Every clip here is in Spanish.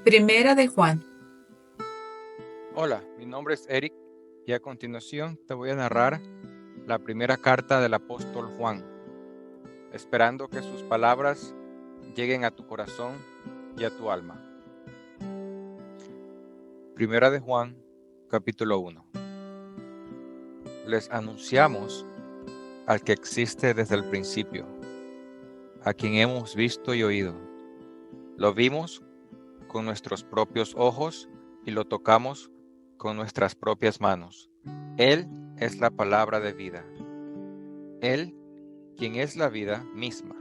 Primera de Juan. Hola, mi nombre es Eric y a continuación te voy a narrar la primera carta del apóstol Juan, esperando que sus palabras lleguen a tu corazón y a tu alma. Primera de Juan, capítulo 1. Les anunciamos al que existe desde el principio, a quien hemos visto y oído. Lo vimos con nuestros propios ojos y lo tocamos con nuestras propias manos. Él es la palabra de vida. Él, quien es la vida misma,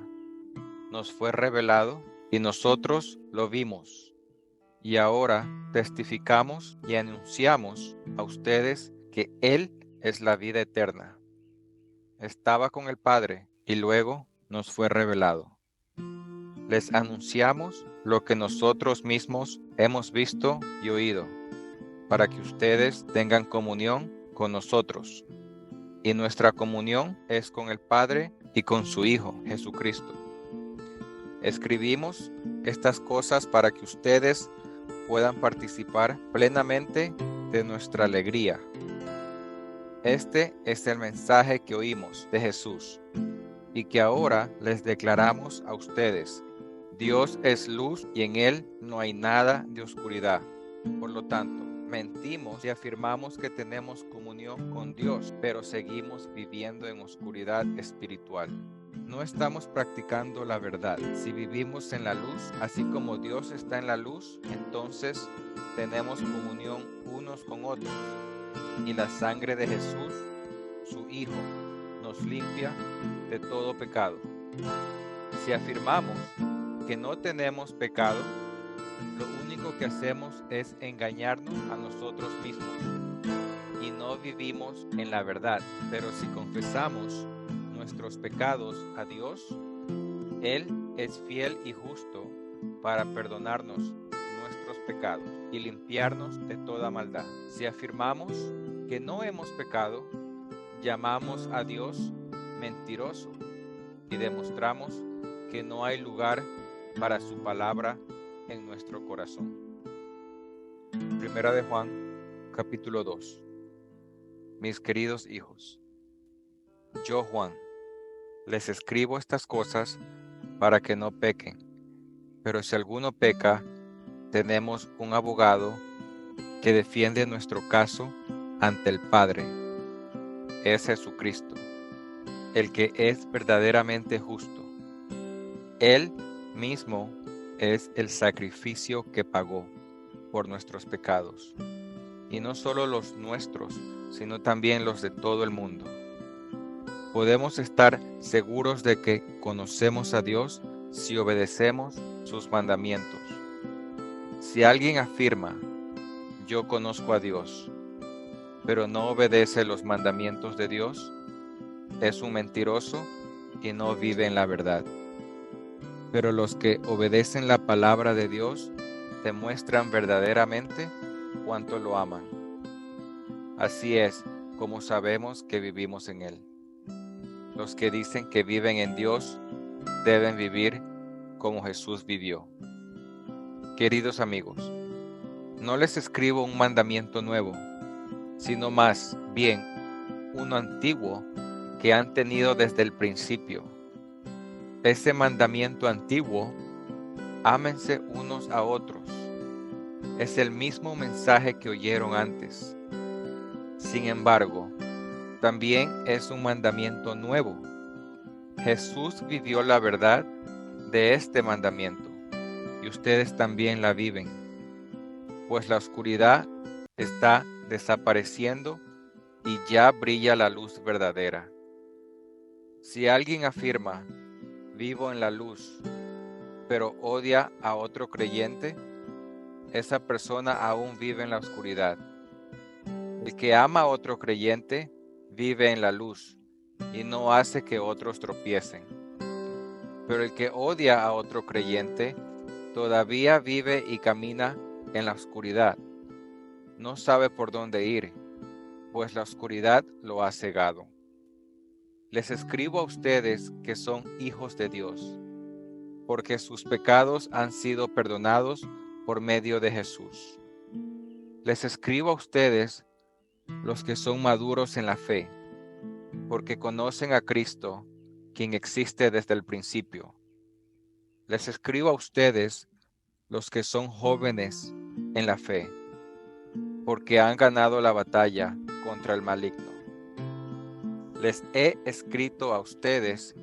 nos fue revelado y nosotros lo vimos. Y ahora testificamos y anunciamos a ustedes que Él es la vida eterna. Estaba con el Padre y luego nos fue revelado. Les anunciamos lo que nosotros mismos hemos visto y oído, para que ustedes tengan comunión con nosotros. Y nuestra comunión es con el Padre y con su Hijo, Jesucristo. Escribimos estas cosas para que ustedes puedan participar plenamente de nuestra alegría. Este es el mensaje que oímos de Jesús y que ahora les declaramos a ustedes. Dios es luz y en Él no hay nada de oscuridad. Por lo tanto, mentimos y afirmamos que tenemos comunión con Dios, pero seguimos viviendo en oscuridad espiritual. No estamos practicando la verdad. Si vivimos en la luz, así como Dios está en la luz, entonces tenemos comunión unos con otros. Y la sangre de Jesús, su Hijo, nos limpia de todo pecado. Si afirmamos que no tenemos pecado, lo único que hacemos es engañarnos a nosotros mismos y no vivimos en la verdad. Pero si confesamos nuestros pecados a Dios, Él es fiel y justo para perdonarnos nuestros pecados y limpiarnos de toda maldad. Si afirmamos que no hemos pecado, llamamos a Dios mentiroso y demostramos que no hay lugar para su palabra en nuestro corazón. Primera de Juan, capítulo 2. Mis queridos hijos, yo Juan, les escribo estas cosas para que no pequen, pero si alguno peca, tenemos un abogado que defiende nuestro caso ante el Padre. Es Jesucristo, el que es verdaderamente justo. Él mismo es el sacrificio que pagó por nuestros pecados, y no solo los nuestros, sino también los de todo el mundo. Podemos estar seguros de que conocemos a Dios si obedecemos sus mandamientos. Si alguien afirma, yo conozco a Dios, pero no obedece los mandamientos de Dios, es un mentiroso y no vive en la verdad. Pero los que obedecen la palabra de Dios demuestran verdaderamente cuánto lo aman. Así es como sabemos que vivimos en Él. Los que dicen que viven en Dios deben vivir como Jesús vivió. Queridos amigos, no les escribo un mandamiento nuevo, sino más bien uno antiguo que han tenido desde el principio. Ese mandamiento antiguo, ámense unos a otros. Es el mismo mensaje que oyeron antes. Sin embargo, también es un mandamiento nuevo. Jesús vivió la verdad de este mandamiento y ustedes también la viven, pues la oscuridad está desapareciendo y ya brilla la luz verdadera. Si alguien afirma, vivo en la luz, pero odia a otro creyente, esa persona aún vive en la oscuridad. El que ama a otro creyente vive en la luz y no hace que otros tropiecen. Pero el que odia a otro creyente todavía vive y camina en la oscuridad. No sabe por dónde ir, pues la oscuridad lo ha cegado. Les escribo a ustedes que son hijos de Dios, porque sus pecados han sido perdonados por medio de Jesús. Les escribo a ustedes, los que son maduros en la fe, porque conocen a Cristo, quien existe desde el principio. Les escribo a ustedes, los que son jóvenes en la fe, porque han ganado la batalla contra el maligno. Les he escrito a ustedes,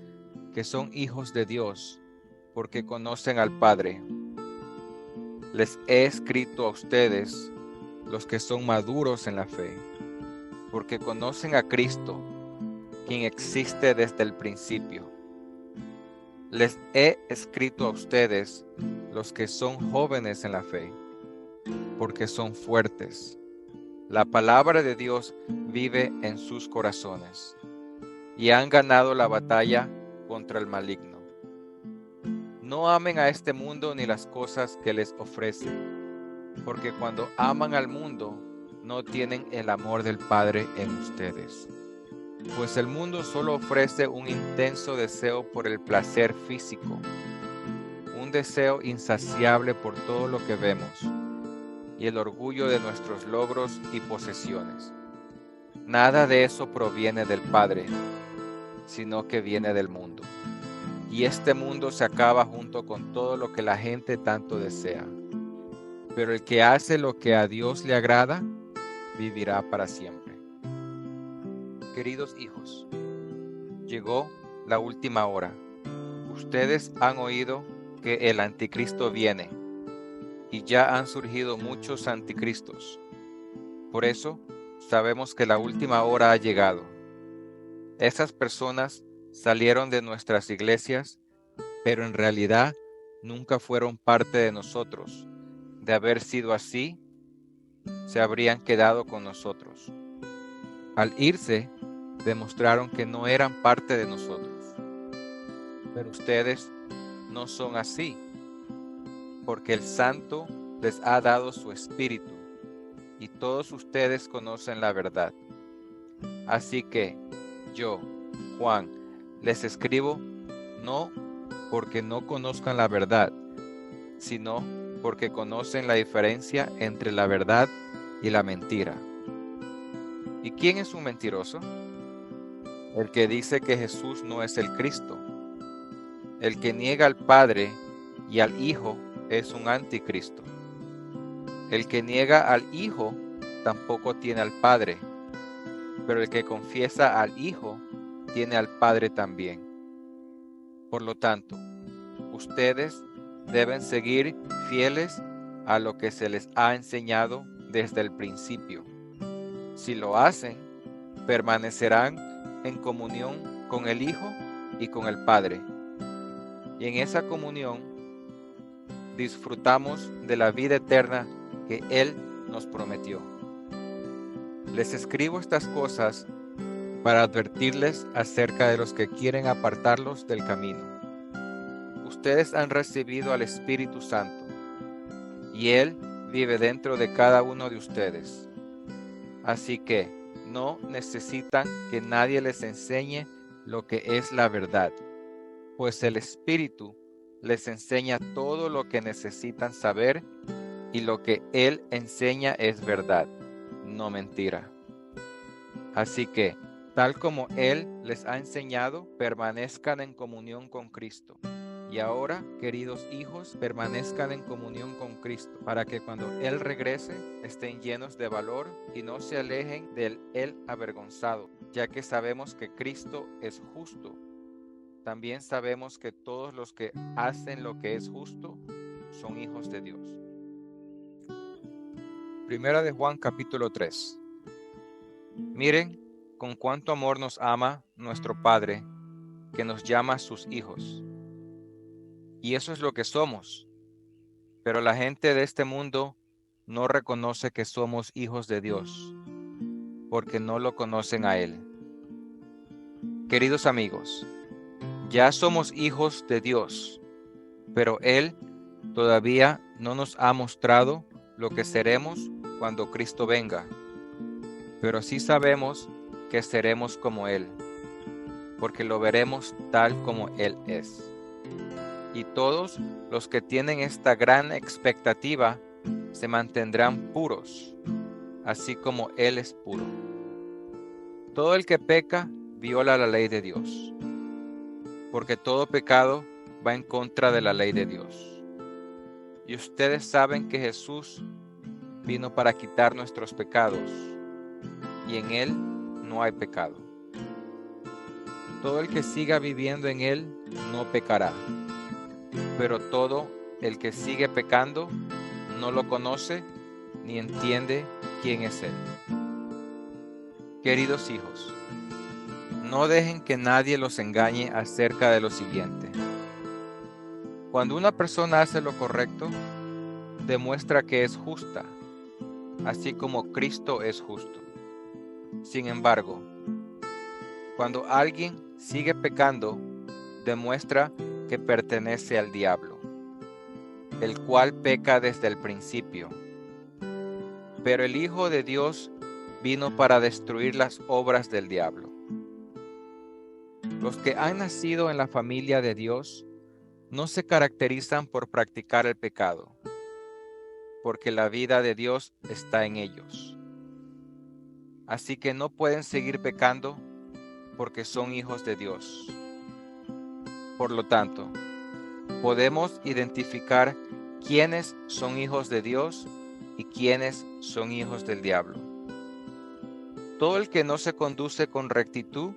que son hijos de Dios, porque conocen al Padre. Les he escrito a ustedes, los que son maduros en la fe, porque conocen a Cristo, quien existe desde el principio. Les he escrito a ustedes, los que son jóvenes en la fe, porque son fuertes. La palabra de Dios vive en sus corazones, y han ganado la batalla contra el maligno. No amen a este mundo ni las cosas que les ofrece, porque cuando aman al mundo, no tienen el amor del Padre en ustedes. Pues el mundo solo ofrece un intenso deseo por el placer físico, un deseo insaciable por todo lo que vemos, y el orgullo de nuestros logros y posesiones. Nada de eso proviene del Padre, sino que viene del mundo. Y este mundo se acaba junto con todo lo que la gente tanto desea. Pero el que hace lo que a Dios le agrada, vivirá para siempre. Queridos hijos, llegó la última hora. Ustedes han oído que el anticristo viene, y ya han surgido muchos anticristos. Por eso, sabemos que la última hora ha llegado. Esas personas salieron de nuestras iglesias, pero en realidad nunca fueron parte de nosotros. De haber sido así, se habrían quedado con nosotros. Al irse, demostraron que no eran parte de nosotros. Pero ustedes no son así, porque el Santo les ha dado su Espíritu, y todos ustedes conocen la verdad. Así que yo, Juan, les escribo no porque no conozcan la verdad, sino porque conocen la diferencia entre la verdad y la mentira. ¿Y quién es un mentiroso? El que dice que Jesús no es el Cristo. El que niega al Padre y al Hijo es un anticristo. El que niega al Hijo tampoco tiene al Padre, pero el que confiesa al Hijo tiene al Padre también. Por lo tanto, ustedes deben seguir fieles a lo que se les ha enseñado desde el principio. Si lo hacen, permanecerán en comunión con el Hijo y con el Padre. Y en esa comunión disfrutamos de la vida eterna que Él nos prometió. Les escribo estas cosas para advertirles acerca de los que quieren apartarlos del camino. Ustedes han recibido al Espíritu Santo, y Él vive dentro de cada uno de ustedes. Así que no necesitan que nadie les enseñe lo que es la verdad, pues el Espíritu les enseña todo lo que necesitan saber, y lo que Él enseña es verdad, no mentira. Así que, tal como Él les ha enseñado, permanezcan en comunión con Cristo. Y ahora, queridos hijos, permanezcan en comunión con Cristo, para que cuando Él regrese estén llenos de valor y no se alejen del Él avergonzado, ya que sabemos que Cristo es justo. También sabemos que todos los que hacen lo que es justo son hijos de Dios. Primera de Juan capítulo 3. Miren con cuánto amor nos ama nuestro Padre, que nos llama sus hijos. Y eso es lo que somos. Pero la gente de este mundo no reconoce que somos hijos de Dios, porque no lo conocen a Él. Queridos amigos, ya somos hijos de Dios, pero Él todavía no nos ha mostrado lo que seremos cuando Cristo venga. Pero sí sabemos que seremos como Él, porque lo veremos tal como Él es. y todos los que tienen esta gran expectativa se mantendrán puros, así como Él es puro. Todo el que peca viola la ley de Dios, porque todo pecado va en contra de la ley de Dios. Y ustedes saben que Jesús vino para quitar nuestros pecados, y en Él no hay pecado. Todo el que siga viviendo en Él no pecará, pero todo el que sigue pecando no lo conoce ni entiende quién es Él. Queridos hijos, no dejen que nadie los engañe acerca de lo siguiente. Cuando una persona hace lo correcto, demuestra que es justa, así como Cristo es justo. Sin embargo, cuando alguien sigue pecando, demuestra que pertenece al diablo, el cual peca desde el principio. Pero el Hijo de Dios vino para destruir las obras del diablo. Los que han nacido en la familia de Dios no se caracterizan por practicar el pecado, porque la vida de Dios está en ellos. Así que no pueden seguir pecando porque son hijos de Dios. Por lo tanto, podemos identificar quiénes son hijos de Dios y quiénes son hijos del diablo. Todo el que no se conduce con rectitud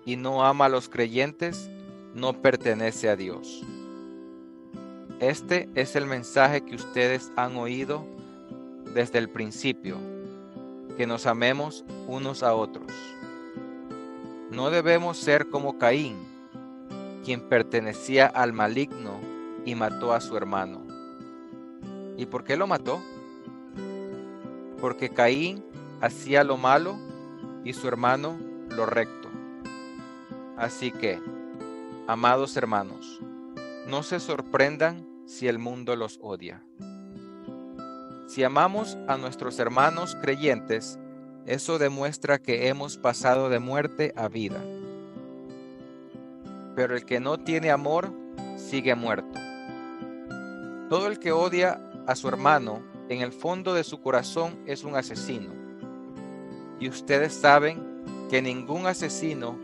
y no ama a los creyentes no pertenece a Dios. Este es el mensaje que ustedes han oído desde el principio, que nos amemos unos a otros. No debemos ser como Caín, quien pertenecía al maligno y mató a su hermano. ¿Y por qué lo mató? Porque Caín hacía lo malo y su hermano lo recto. Así que, amados hermanos, no se sorprendan si el mundo los odia. Si amamos a nuestros hermanos creyentes, eso demuestra que hemos pasado de muerte a vida. Pero el que no tiene amor sigue muerto. Todo el que odia a su hermano en el fondo de su corazón es un asesino. Y ustedes saben que ningún asesino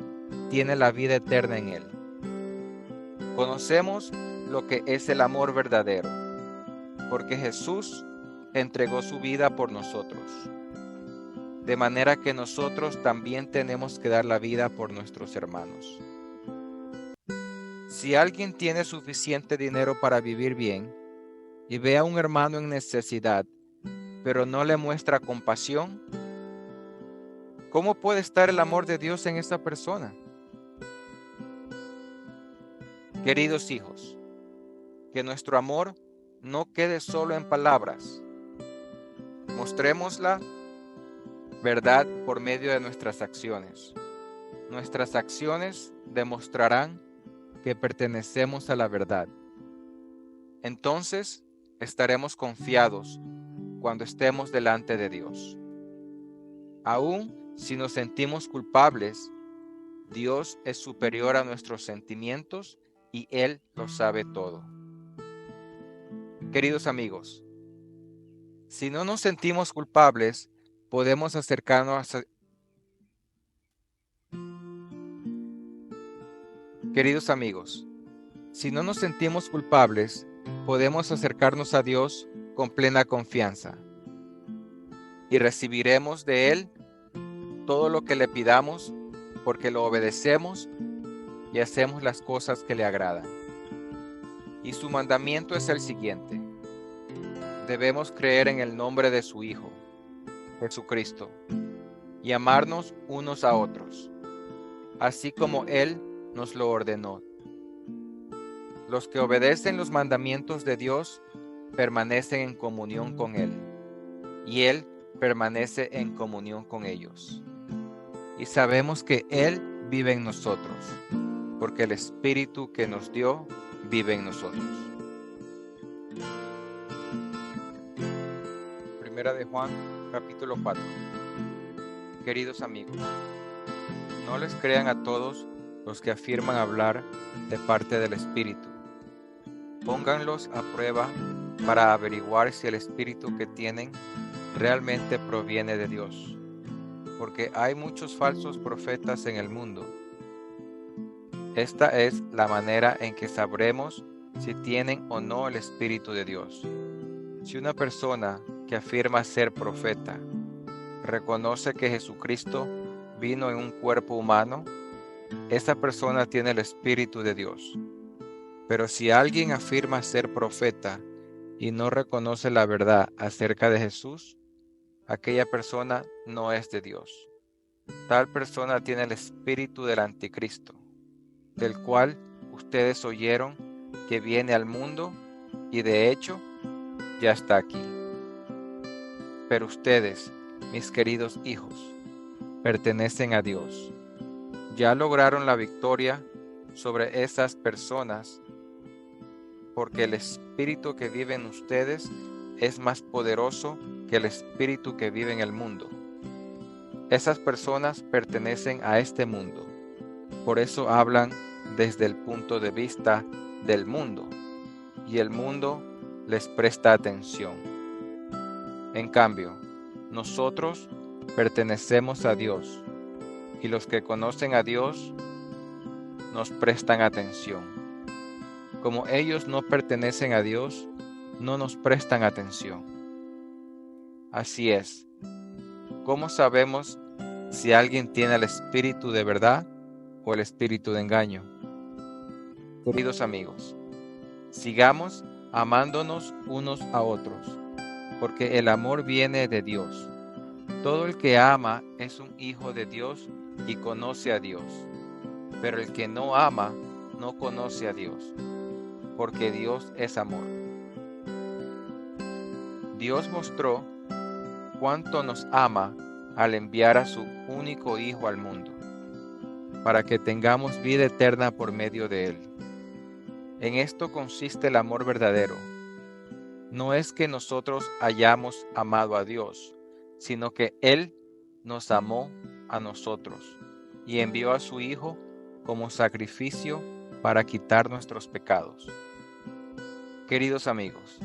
tiene la vida eterna en él. Conocemos lo que es el amor verdadero, porque Jesús entregó su vida por nosotros. De manera que nosotros también tenemos que dar la vida por nuestros hermanos. Si alguien tiene suficiente dinero para vivir bien y ve a un hermano en necesidad, pero no le muestra compasión, ¿cómo puede estar el amor de Dios en esa persona? Queridos hijos, que nuestro amor no quede solo en palabras. Mostremos la verdad por medio de nuestras acciones. Nuestras acciones demostrarán que pertenecemos a la verdad. Entonces estaremos confiados cuando estemos delante de Dios. Aun si nos sentimos culpables, Dios es superior a nuestros sentimientos y Él lo sabe todo. Queridos amigos, si no nos sentimos culpables, podemos acercarnos a... Queridos amigos, si no nos sentimos culpables, podemos acercarnos a Dios con plena confianza y recibiremos de Él todo lo que le pidamos porque lo obedecemos y hacemos las cosas que le agradan. Y su mandamiento es el siguiente: debemos creer en el nombre de su Hijo, Jesucristo, y amarnos unos a otros, así como Él nos lo ordenó. Los que obedecen los mandamientos de Dios permanecen en comunión con Él, y Él permanece en comunión con ellos. Y sabemos que Él vive en nosotros, porque el Espíritu que nos dio vive en nosotros. Primera de Juan, capítulo 4. Queridos amigos, no les crean a todos los que afirman hablar de parte del Espíritu, Pónganlos a prueba para averiguar si el espíritu que tienen realmente proviene de Dios, porque hay muchos falsos profetas en el mundo. Esta es la manera en que sabremos si tienen o no el Espíritu de Dios. Si una persona que afirma ser profeta reconoce que Jesucristo vino en un cuerpo humano, esa persona tiene el Espíritu de Dios. Pero si alguien afirma ser profeta y no reconoce la verdad acerca de Jesús, aquella persona no es de Dios. Tal persona tiene el espíritu del anticristo, del cual ustedes oyeron que viene al mundo y de hecho ya está aquí. Pero ustedes, mis queridos hijos, pertenecen a Dios. Ya lograron la victoria sobre esas personas porque el espíritu que vive en ustedes es más poderoso que el espíritu que vive en el mundo. Esas personas pertenecen a este mundo, por eso hablan desde el punto de vista del mundo, y el mundo les presta atención. En cambio, nosotros pertenecemos a Dios, y los que conocen a Dios nos prestan atención. Como ellos no pertenecen a Dios, no nos prestan atención. Así es. ¿Cómo sabemos si alguien tiene el espíritu de verdad o el espíritu de engaño? Queridos amigos, sigamos amándonos unos a otros, porque el amor viene de Dios. Todo el que ama es un hijo de Dios y conoce a Dios, pero el que no ama no conoce a Dios, porque Dios es amor. Dios mostró cuánto nos ama al enviar a su único Hijo al mundo, para que tengamos vida eterna por medio de Él. En esto consiste el amor verdadero. No es que nosotros hayamos amado a Dios, sino que Él nos amó a nosotros y envió a su Hijo como sacrificio para quitar nuestros pecados. Queridos amigos,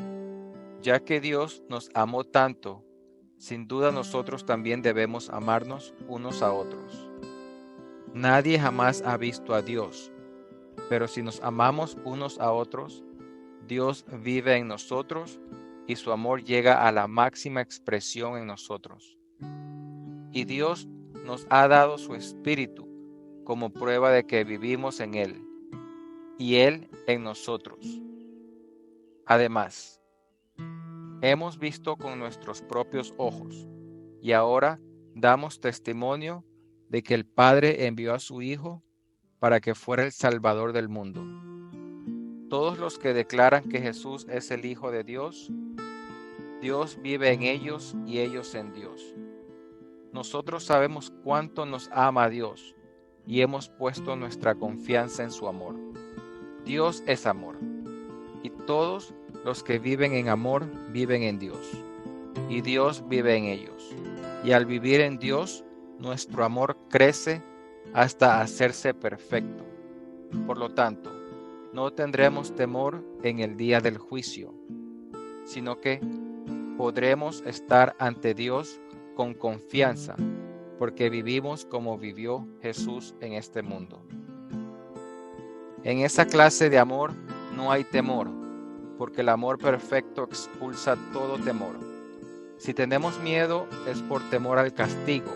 ya que Dios nos amó tanto, sin duda nosotros también debemos amarnos unos a otros. Nadie jamás ha visto a Dios, pero si nos amamos unos a otros, Dios vive en nosotros y su amor llega a la máxima expresión en nosotros. Y Dios nos ha dado su Espíritu como prueba de que vivimos en Él y Él en nosotros. Además, hemos visto con nuestros propios ojos y ahora damos testimonio de que el Padre envió a su Hijo para que fuera el Salvador del mundo. Todos los que declaran que Jesús es el Hijo de Dios, Dios vive en ellos y ellos en Dios. Nosotros sabemos cuánto nos ama Dios y hemos puesto nuestra confianza en su amor. Dios es amor, y todos los que viven en amor viven en Dios, y Dios vive en ellos. Y al vivir en Dios, nuestro amor crece hasta hacerse perfecto. Por lo tanto, no tendremos temor en el día del juicio, sino que podremos estar ante Dios con confianza, porque vivimos como vivió Jesús en este mundo. En esa clase de amor no hay temor, porque el amor perfecto expulsa todo temor. Si tenemos miedo es por temor al castigo,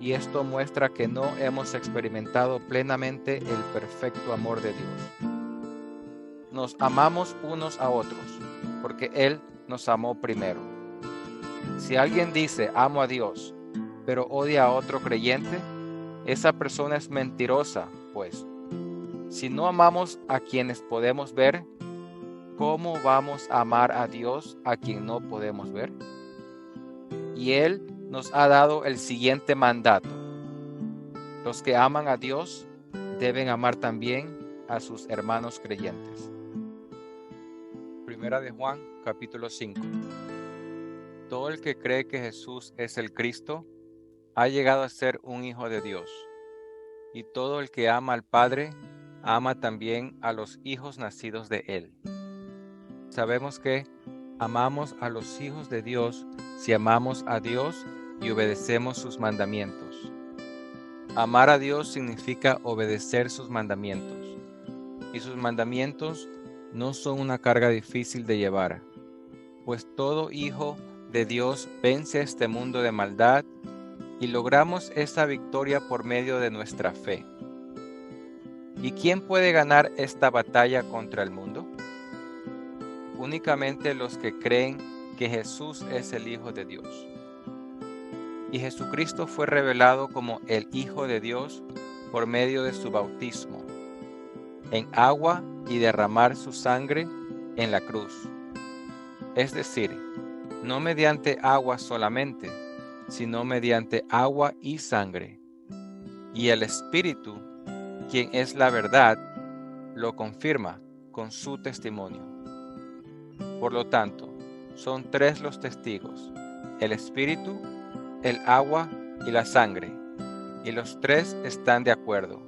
y esto muestra que no hemos experimentado plenamente el perfecto amor de Dios. Nos amamos unos a otros, porque Él nos amó primero. Si alguien dice amo a Dios, pero odia a otro creyente, esa persona es mentirosa, pues. Si no amamos a quienes podemos ver, ¿cómo vamos a amar a Dios a quien no podemos ver? Y Él nos ha dado el siguiente mandato. Los que aman a Dios deben amar también a sus hermanos creyentes. Primera de Juan, capítulo 5. Todo el que cree que Jesús es el Cristo ha llegado a ser un hijo de Dios. Y todo el que ama al Padre ama también a los hijos nacidos de Él. Sabemos que amamos a los hijos de Dios si amamos a Dios y obedecemos sus mandamientos. Amar a Dios significa obedecer sus mandamientos, y sus mandamientos no son una carga difícil de llevar, pues todo hijo de Dios vence este mundo de maldad y logramos esta victoria por medio de nuestra fe. ¿Y quién puede ganar esta batalla contra el mundo? Únicamente los que creen que Jesús es el Hijo de Dios. Y Jesucristo fue revelado como el Hijo de Dios por medio de su bautismo en agua y derramar su sangre en la cruz. Es decir, no mediante agua solamente, sino mediante agua y sangre. Y el Espíritu, quien es la verdad, lo confirma con su testimonio. Por lo tanto, son tres los testigos: el Espíritu, el agua y la sangre, y los tres están de acuerdo,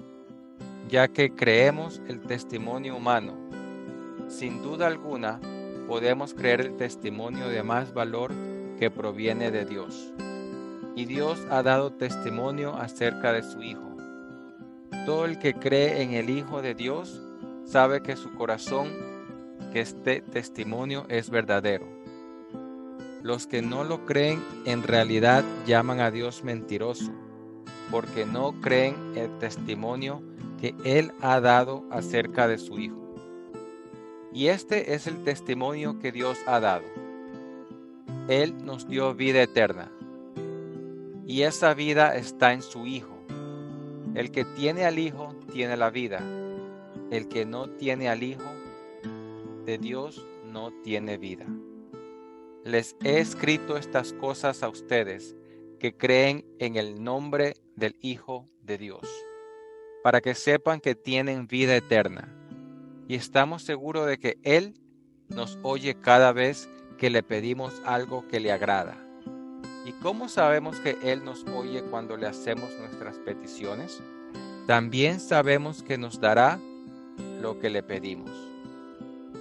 ya que creemos el testimonio humano. Sin duda alguna, podemos creer el testimonio de más valor que proviene de Dios. Y Dios ha dado testimonio acerca de su Hijo. Todo el que cree en el Hijo de Dios sabe que su corazón, que este testimonio es verdadero. Los que no lo creen en realidad llaman a Dios mentiroso, porque no creen el testimonio que Él ha dado acerca de su Hijo. Y este es el testimonio que Dios ha dado. Él nos dio vida eterna, y esa vida está en su Hijo. El que tiene al Hijo tiene la vida. El que no tiene al Hijo de Dios no tiene vida. Les he escrito estas cosas a ustedes que creen en el nombre del Hijo de Dios, para que sepan que tienen vida eterna. Y estamos seguros de que Él nos oye cada vez que le pedimos algo que le agrada. ¿Y cómo sabemos que Él nos oye cuando le hacemos nuestras peticiones? También sabemos que nos dará lo que le pedimos.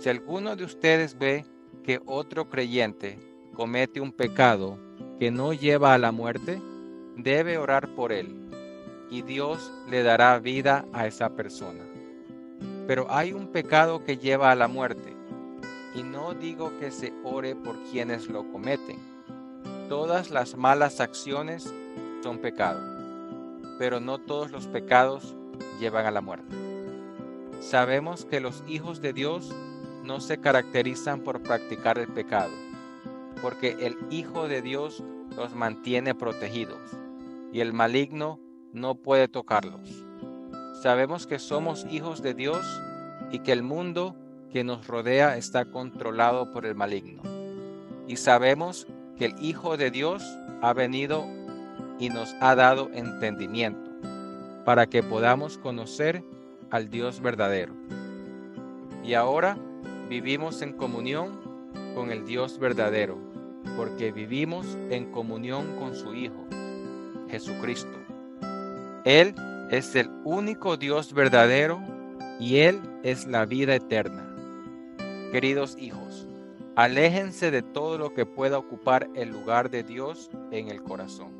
Si alguno de ustedes ve que otro creyente comete un pecado que no lleva a la muerte, debe orar por él, y Dios le dará vida a esa persona. Pero hay un pecado que lleva a la muerte, y no digo que se ore por quienes lo cometen. Todas las malas acciones son pecado, pero no todos los pecados llevan a la muerte. Sabemos que los hijos de Dios no se caracterizan por practicar el pecado, porque el Hijo de Dios los mantiene protegidos, y el maligno no puede tocarlos. Sabemos que somos hijos de Dios y que el mundo que nos rodea está controlado por el maligno. Y sabemos que el Hijo de Dios ha venido y nos ha dado entendimiento, para que podamos conocer al Dios verdadero. Y ahora vivimos en comunión con el Dios verdadero, porque vivimos en comunión con su Hijo, Jesucristo. Él es el único Dios verdadero y Él es la vida eterna. Queridos hijos, aléjense de todo lo que pueda ocupar el lugar de Dios en el corazón.